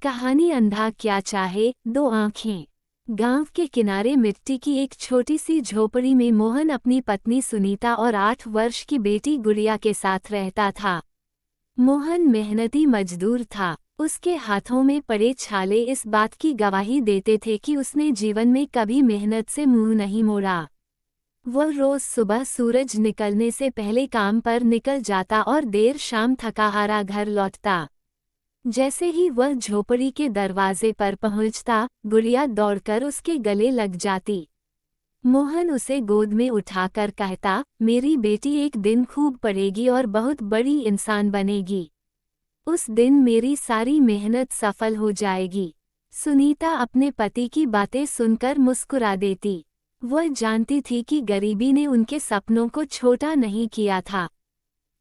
कहानी अंधा क्या चाहे, दो आँखें। गांव के किनारे मिट्टी की एक छोटी सी झोपड़ी में मोहन अपनी पत्नी सुनीता और 8 वर्ष की बेटी गुड़िया के साथ रहता था। मोहन मेहनती मजदूर था। उसके हाथों में पड़े छाले इस बात की गवाही देते थे कि उसने जीवन में कभी मेहनत से मुंह नहीं मोड़ा। वह रोज सुबह सूरज निकलने से पहले काम पर निकल जाता और देर शाम थकाहारा घर लौटता। जैसे ही वह झोपड़ी के दरवाजे पर पहुंचता, गुड़िया दौड़कर उसके गले लग जाती। मोहन उसे गोद में उठाकर कहता, मेरी बेटी एक दिन खूब पढ़ेगी और बहुत बड़ी इंसान बनेगी। उस दिन मेरी सारी मेहनत सफल हो जाएगी। सुनीता अपने पति की बातें सुनकर मुस्कुरा देती। वह जानती थी कि गरीबी ने उनके सपनों को छोटा नहीं किया था।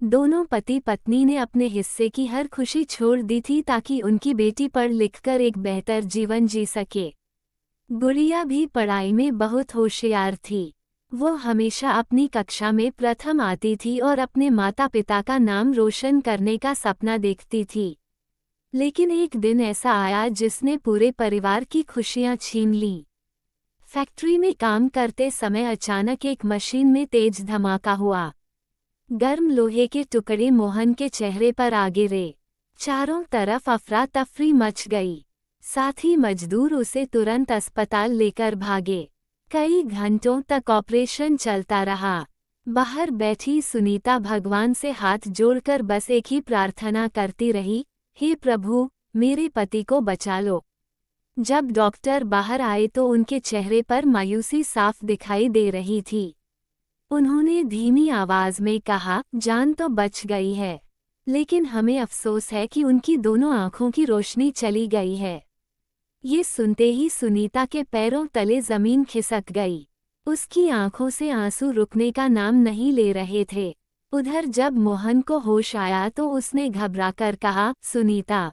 दोनों पति पत्नी ने अपने हिस्से की हर खुशी छोड़ दी थी ताकि उनकी बेटी पढ़ लिखकर एक बेहतर जीवन जी सके। गुड़िया भी पढ़ाई में बहुत होशियार थी। वो हमेशा अपनी कक्षा में प्रथम आती थी और अपने माता पिता का नाम रोशन करने का सपना देखती थी। लेकिन एक दिन ऐसा आया जिसने पूरे परिवार की खुशियां छीन लीं। फैक्ट्री में काम करते समय अचानक एक मशीन में तेज धमाका हुआ। गर्म लोहे के टुकड़े मोहन के चेहरे पर आ गिरे। चारों तरफ अफरा तफरी मच गई। साथ ही मजदूर उसे तुरंत अस्पताल लेकर भागे। कई घंटों तक ऑपरेशन चलता रहा। बाहर बैठी सुनीता भगवान से हाथ जोड़कर बस एक ही प्रार्थना करती रही, हे प्रभु, मेरे पति को बचा लो। जब डॉक्टर बाहर आए तो उनके चेहरे पर मायूसी साफ दिखाई दे रही थी। उन्होंने धीमी आवाज में कहा, जान तो बच गई है, लेकिन हमें अफसोस है कि उनकी दोनों आंखों की रोशनी चली गई है। ये सुनते ही सुनीता के पैरों तले जमीन खिसक गई। उसकी आंखों से आंसू रुकने का नाम नहीं ले रहे थे। उधर जब मोहन को होश आया तो उसने घबराकर कहा, सुनीता,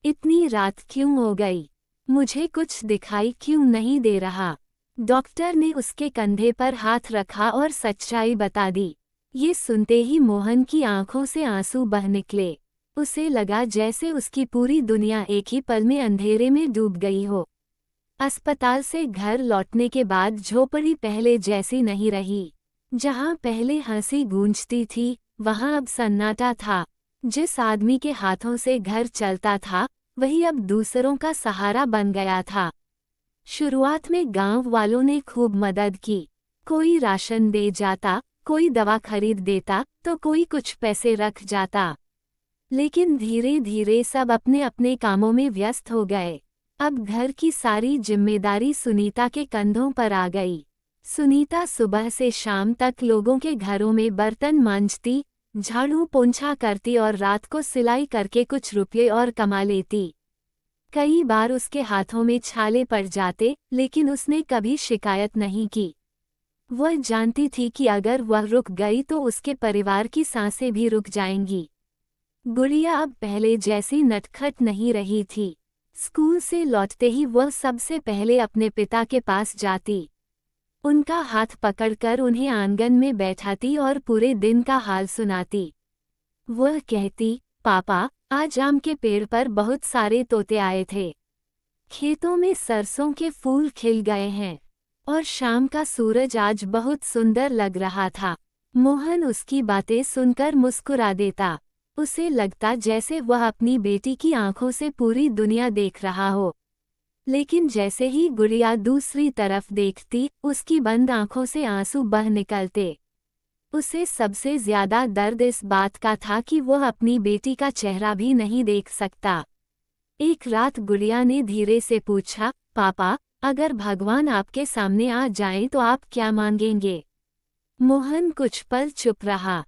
इतनी रात क्यों हो गई? मुझे कुछ दिखाई क्यों नहीं दे रहा? डॉक्टर ने उसके कंधे पर हाथ रखा और सच्चाई बता दी। ये सुनते ही मोहन की आंखों से आंसू बह निकले। उसे लगा जैसे उसकी पूरी दुनिया एक ही पल में अंधेरे में डूब गई हो। अस्पताल से घर लौटने के बाद झोपड़ी पहले जैसी नहीं रही। जहां पहले हंसी गूंजती थी, वहां अब सन्नाटा था। जिस आदमी के हाथों से घर चलता था, वही अब दूसरों का सहारा बन गया था। शुरुआत में गांव वालों ने खूब मदद की। कोई राशन दे जाता, कोई दवा खरीद देता, तो कोई कुछ पैसे रख जाता। लेकिन धीरे धीरे सब अपने अपने कामों में व्यस्त हो गए। अब घर की सारी जिम्मेदारी सुनीता के कंधों पर आ गई। सुनीता सुबह से शाम तक लोगों के घरों में बर्तन मांजती, झाड़ू पोंछा करती और रात को सिलाई करके कुछ रुपये और कमा लेती। कई बार उसके हाथों में छाले पड़ जाते, लेकिन उसने कभी शिकायत नहीं की। वह जानती थी कि अगर वह रुक गई तो उसके परिवार की सांसें भी रुक जाएंगी। गुड़िया अब पहले जैसी नटखट नहीं रही थी। स्कूल से लौटते ही वह सबसे पहले अपने पिता के पास जाती। उनका हाथ पकड़कर उन्हें आंगन में बैठाती और पूरे दिन का हाल सुनाती। वह कहती, पापा, आज आम के पेड़ पर बहुत सारे तोते आए थे। खेतों में सरसों के फूल खिल गए हैं और शाम का सूरज आज बहुत सुंदर लग रहा था। मोहन उसकी बातें सुनकर मुस्कुरा देता। उसे लगता जैसे वह अपनी बेटी की आंखों से पूरी दुनिया देख रहा हो। लेकिन जैसे ही गुड़िया दूसरी तरफ देखती, उसकी बंद आंखों से आंसू बह निकलते। उसे सबसे ज्यादा दर्द इस बात का था कि वह अपनी बेटी का चेहरा भी नहीं देख सकता। एक रात गुड़िया ने धीरे से पूछा, पापा, अगर भगवान आपके सामने आ जाएं तो आप क्या मांगेंगे? मोहन कुछ पल चुप रहा।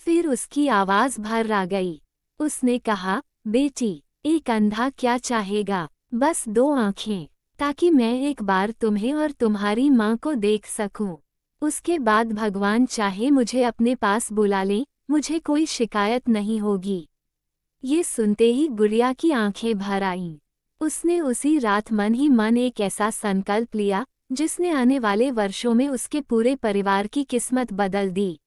फिर उसकी आवाज भर आ गई। उसने कहा, बेटी, एक अंधा क्या चाहेगा? बस 2 आंखें, ताकि मैं एक बार तुम्हें और तुम्हारी माँ को देख सकूं। उसके बाद भगवान चाहे मुझे अपने पास बुला लें, मुझे कोई शिकायत नहीं होगी। ये सुनते ही गुड़िया की आंखें भर आईं। उसने उसी रात मन ही मन एक ऐसा संकल्प लिया, जिसने आने वाले वर्षों में उसके पूरे परिवार की किस्मत बदल दी।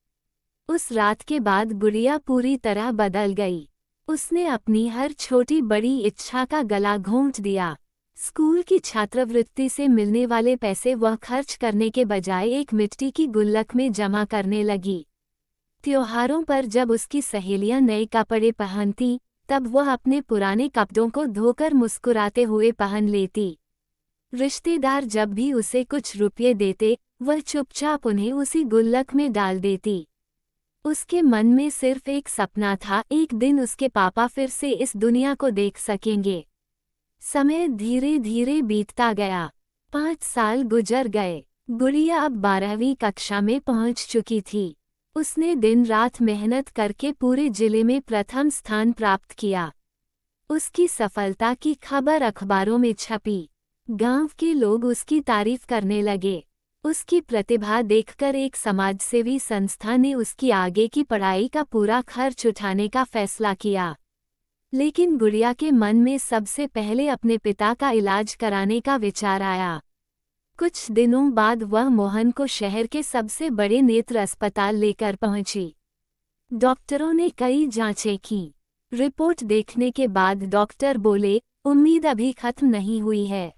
उस रात के बाद गुड़िया पूरी तरह बदल गई। उसने अपनी हर छोटी बड़ी इच्छा का गला घोंट दिया। स्कूल की छात्रवृत्ति से मिलने वाले पैसे वह खर्च करने के बजाय एक मिट्टी की गुल्लक में जमा करने लगी। त्योहारों पर जब उसकी सहेलियां नए कपड़े पहनती, तब वह अपने पुराने कपड़ों को धोकर मुस्कुराते हुए पहन लेती। रिश्तेदार जब भी उसे कुछ रुपये देते, वह चुपचाप उन्हें उसी गुल्लक में डाल देती। उसके मन में सिर्फ एक सपना था, एक दिन उसके पापा फिर से इस दुनिया को देख सकेंगे। समय धीरे धीरे बीतता गया। 5 साल गुजर गए। गुड़िया अब 12वीं कक्षा में पहुंच चुकी थी। उसने दिन रात मेहनत करके पूरे जिले में प्रथम स्थान प्राप्त किया। उसकी सफलता की खबर अखबारों में छपी। गांव के लोग उसकी तारीफ करने लगे। उसकी प्रतिभा देखकर एक समाजसेवी संस्था ने उसकी आगे की पढ़ाई का पूरा खर्च उठाने का फैसला किया। लेकिन गुड़िया के मन में सबसे पहले अपने पिता का इलाज कराने का विचार आया। कुछ दिनों बाद वह मोहन को शहर के सबसे बड़े नेत्र अस्पताल लेकर पहुंची। डॉक्टरों ने कई जांचें की। रिपोर्ट देखने के बाद डॉक्टर बोले, उम्मीद अभी खत्म नहीं हुई है।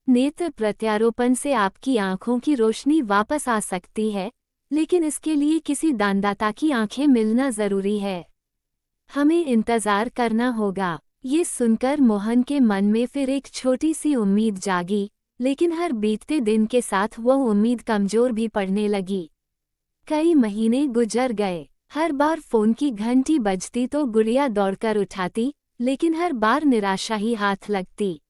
नेत्र प्रत्यारोपण से आपकी आंखों की रोशनी वापस आ सकती है, लेकिन इसके लिए किसी दानदाता की आंखें मिलना जरूरी है। हमें इंतजार करना होगा। ये सुनकर मोहन के मन में फिर एक छोटी सी उम्मीद जागी, लेकिन हर बीतते दिन के साथ वह उम्मीद कमजोर भी पड़ने लगी। कई महीने गुजर गए। हर बार फोन की घंटी बजती तो गुड़िया दौड़कर उठाती, लेकिन हर बार निराशा ही हाथ लगती।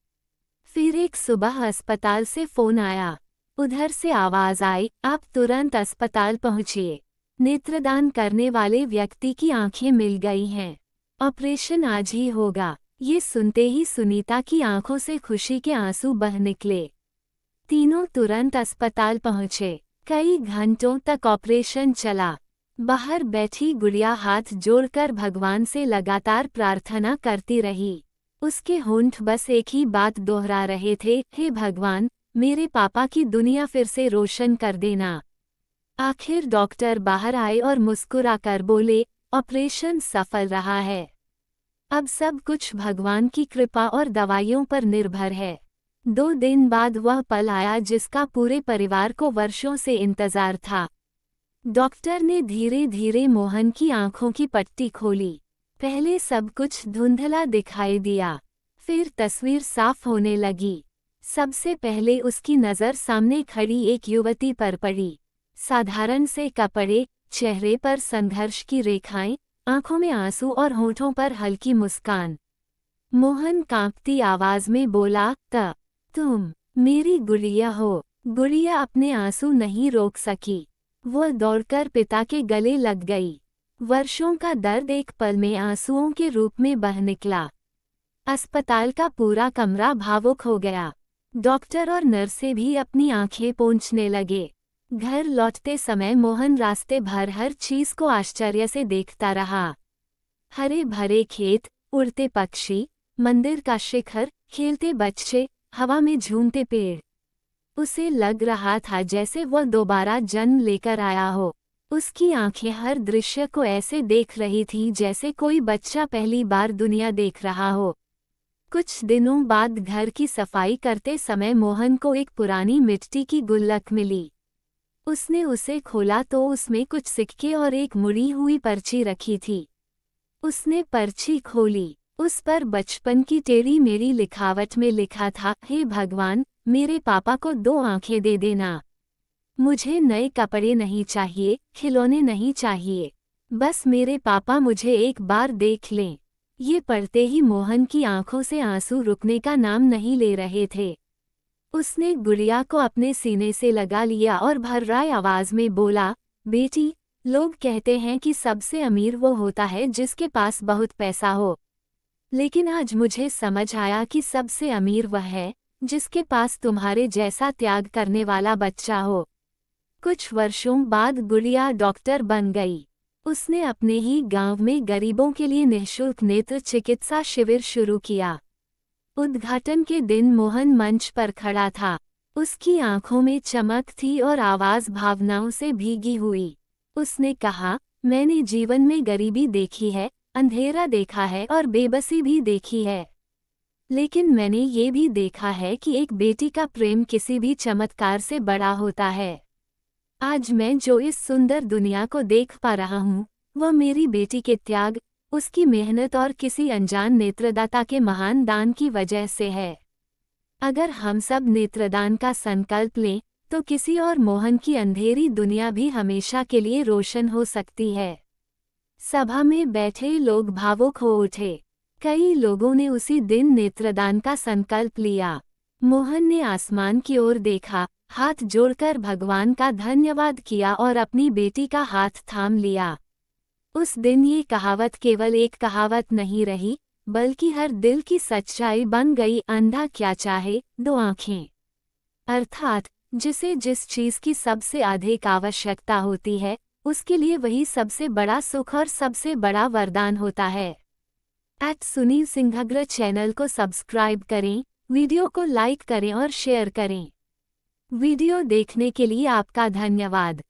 फिर एक सुबह अस्पताल से फोन आया। उधर से आवाज आई, आप तुरंत अस्पताल पहुंचिए। नेत्रदान करने वाले व्यक्ति की आंखें मिल गई हैं। ऑपरेशन आज ही होगा। ये सुनते ही सुनीता की आंखों से खुशी के आंसू बह निकले। तीनों तुरंत अस्पताल पहुंचे। कई घंटों तक ऑपरेशन चला। बाहर बैठी गुड़िया हाथ जोड़कर भगवान से लगातार प्रार्थना करती रही। उसके होंठ बस एक ही बात दोहरा रहे थे, हे भगवान, मेरे पापा की दुनिया फिर से रोशन कर देना। आखिर डॉक्टर बाहर आए और मुस्कुराकर बोले, ऑपरेशन सफल रहा है। अब सब कुछ भगवान की कृपा और दवाइयों पर निर्भर है। 2 दिन बाद वह पल आया जिसका पूरे परिवार को वर्षों से इंतजार था। डॉक्टर ने धीरे धीरे मोहन की आंखों की पट्टी खोली। पहले सब कुछ धुंधला दिखाई दिया, फिर तस्वीर साफ होने लगी। सबसे पहले उसकी नज़र सामने खड़ी एक युवती पर पड़ी। साधारण से कपड़े, चेहरे पर संघर्ष की रेखाएं, आंखों में आंसू और होठों पर हल्की मुस्कान। मोहन कांपती आवाज में बोला, तुम मेरी गुड़िया हो। गुड़िया अपने आंसू नहीं रोक सकी। वह दौड़कर पिता के गले लग गई। वर्षों का दर्द एक पल में आंसुओं के रूप में बह निकला। अस्पताल का पूरा कमरा भावुक हो गया। डॉक्टर और नर्सें भी अपनी आंखें पोंछने लगे। घर लौटते समय मोहन रास्ते भर हर चीज को आश्चर्य से देखता रहा। हरे भरे खेत, उड़ते पक्षी, मंदिर का शिखर, खेलते बच्चे, हवा में झूमते पेड़। उसे लग रहा था जैसे वह दोबारा जन्म लेकर आया हो। उसकी आंखें हर दृश्य को ऐसे देख रही थीं जैसे कोई बच्चा पहली बार दुनिया देख रहा हो। कुछ दिनों बाद घर की सफाई करते समय मोहन को एक पुरानी मिट्टी की गुल्लक मिली। उसने उसे खोला तो उसमें कुछ सिक्के और एक मुड़ी हुई पर्ची रखी थी। उसने पर्ची खोली। उस पर बचपन की टेढ़ी मेढ़ी लिखावट में लिखा था, हे भगवान, मेरे पापा को 2 आंखें दे देना। मुझे नए कपड़े नहीं चाहिए, खिलौने नहीं चाहिए। बस मेरे पापा मुझे एक बार देख लें। ये पढ़ते ही मोहन की आंखों से आंसू रुकने का नाम नहीं ले रहे थे। उसने गुड़िया को अपने सीने से लगा लिया और भर्राई आवाज में बोला, बेटी, लोग कहते हैं कि सबसे अमीर वो होता है जिसके पास बहुत पैसा हो। लेकिन आज मुझे समझ आया कि सबसे अमीर वह है जिसके पास तुम्हारे जैसा त्याग करने वाला बच्चा हो। कुछ वर्षों बाद गुड़िया डॉक्टर बन गई। उसने अपने ही गांव में गरीबों के लिए निःशुल्क नेत्र चिकित्सा शिविर शुरू किया। उद्घाटन के दिन मोहन मंच पर खड़ा था। उसकी आंखों में चमक थी और आवाज भावनाओं से भीगी हुई। उसने कहा, मैंने जीवन में गरीबी देखी है, अंधेरा देखा है और बेबसी भी देखी है, लेकिन मैंने ये भी देखा है कि एक बेटी का प्रेम किसी भी चमत्कार से बड़ा होता है। आज मैं जो इस सुंदर दुनिया को देख पा रहा हूँ, वह मेरी बेटी के त्याग, उसकी मेहनत और किसी अनजान नेत्रदाता के महान दान की वजह से है। अगर हम सब नेत्रदान का संकल्प लें, तो किसी और मोहन की अंधेरी दुनिया भी हमेशा के लिए रोशन हो सकती है। सभा में बैठे लोग भावुक हो उठे। कई लोगों ने उसी दिन नेत्रदान का संकल्प लिया। मोहन ने आसमान की ओर देखा, हाथ जोड़कर भगवान का धन्यवाद किया और अपनी बेटी का हाथ थाम लिया। उस दिन ये कहावत केवल एक कहावत नहीं रही, बल्कि हर दिल की सच्चाई बन गई। अंधा क्या चाहे, दो आँखें। अर्थात जिसे जिस चीज की सबसे अधिक आवश्यकता होती है, उसके लिए वही सबसे बड़ा सुख और सबसे बड़ा वरदान होता है। @सुनील सिंघग्र चैनल को सब्सक्राइब करें, वीडियो को लाइक करें और शेयर करें। वीडियो देखने के लिए आपका धन्यवाद।